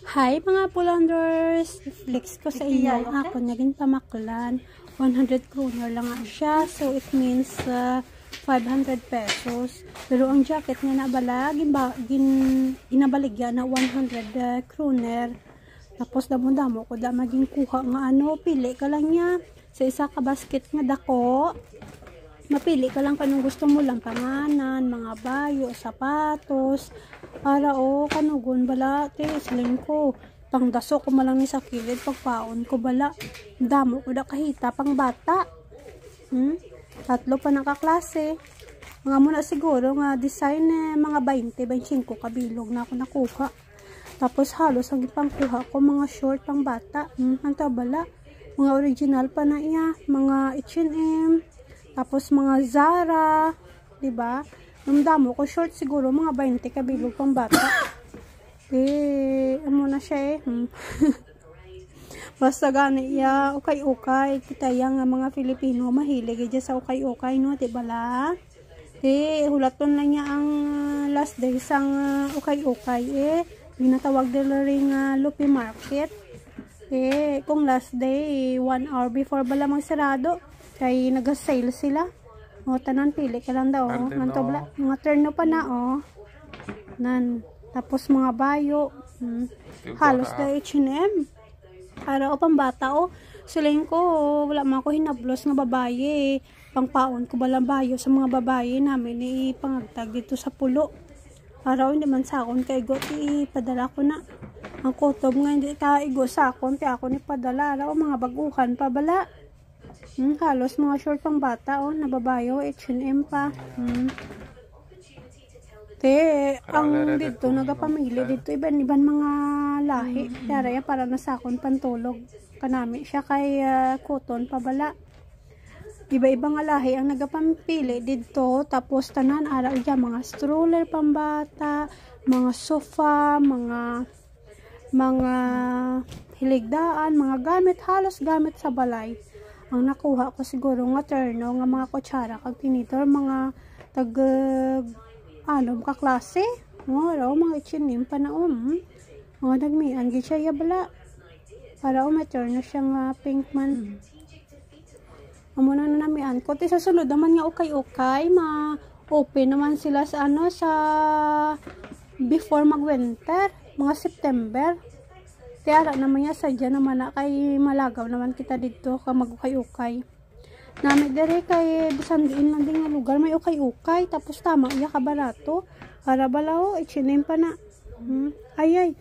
Hi mga pulanders! Flex ko sa inyo ako naging pamaklan. 100 kroner lang nga siya. So it means 500 pesos. Pero ang jacket nga nabala, ginabaligyan na 100 kroner. Tapos damo-damo ko da maging kuha nga ano, pili ka lang niya. Sa isa ka basket nga dako. Mapili ka lang kanong gusto mo lang, panganan, mga bayo, sapatos, para kanugon bala, siling ko, pangdaso ko malang ni sa kilid, pagpaon ko bala, damo ko da kahita, pang bata, tatlo pa nakaklase, mga muna siguro, nga design, mga 20-25 kabilog na ako nakuha, tapos halos ang ipangkuha ko, mga short pang bata, ang tabala, mga original pa na iya, mga H&M, tapos mga Zara, 'di ba? Nung damo ko short siguro mga 20 kabilog pang bata. Amo na siya Basta gani iya ukay-ukay kita yang mga Filipino mahilig dyan sa ukay-ukay no, 'di ba la? Hulaton lang niya ang last day sang ukay-ukay ginatawag nila ring Lupi Market. Kung last day 1 hour before bala magsarado kay nag-sale sila. Tanan pili ka lang daw. Mga terno pa na nan. Tapos mga bayo. Halos na H&M. Para pambata siling ko wala man ko hinablos nga babaye. Pangpaon ko balang bayo sa mga babaye namin ipangagtag dito sa pulo. Para hindi man sa akon kay go ipadala ko na. Ang kutob nga hindi ka igo sa akon ti ako ni padala. Mga baguhan pa bala. Halos mga short pang bata nababayo, H&M pa. Ang dito nagapamili dito iban-iban mga lahi. Kaya para nasakon pantulog kanami siya kay cotton pa bala. Iba-ibang lahi ang nagapampili dito, tapos tanan araw dyan mga stroller pambata, mga sofa, mga hiligdaan, mga gamit, halos gamit sa balay. Ang nakuha ko siguro nga terno, nga mga kutsara, kag tinitor, mga kaklase. Mga H&M pa na mga nagmian, siya yabala. Para may terno siya nga pink man. Amuna na namian ko. Sa sunod naman nga ukay-ukay, ma-open naman sila sa sa before mag-winter, mga September. Kaya naman niya sadya naman na kay malagaw naman kita dito ka mag-ukay-ukay. Nami dere kay bisandiin lang din nga lugar may ukay-ukay tapos tama iya ka barato. Para balao H&M pa na. Ay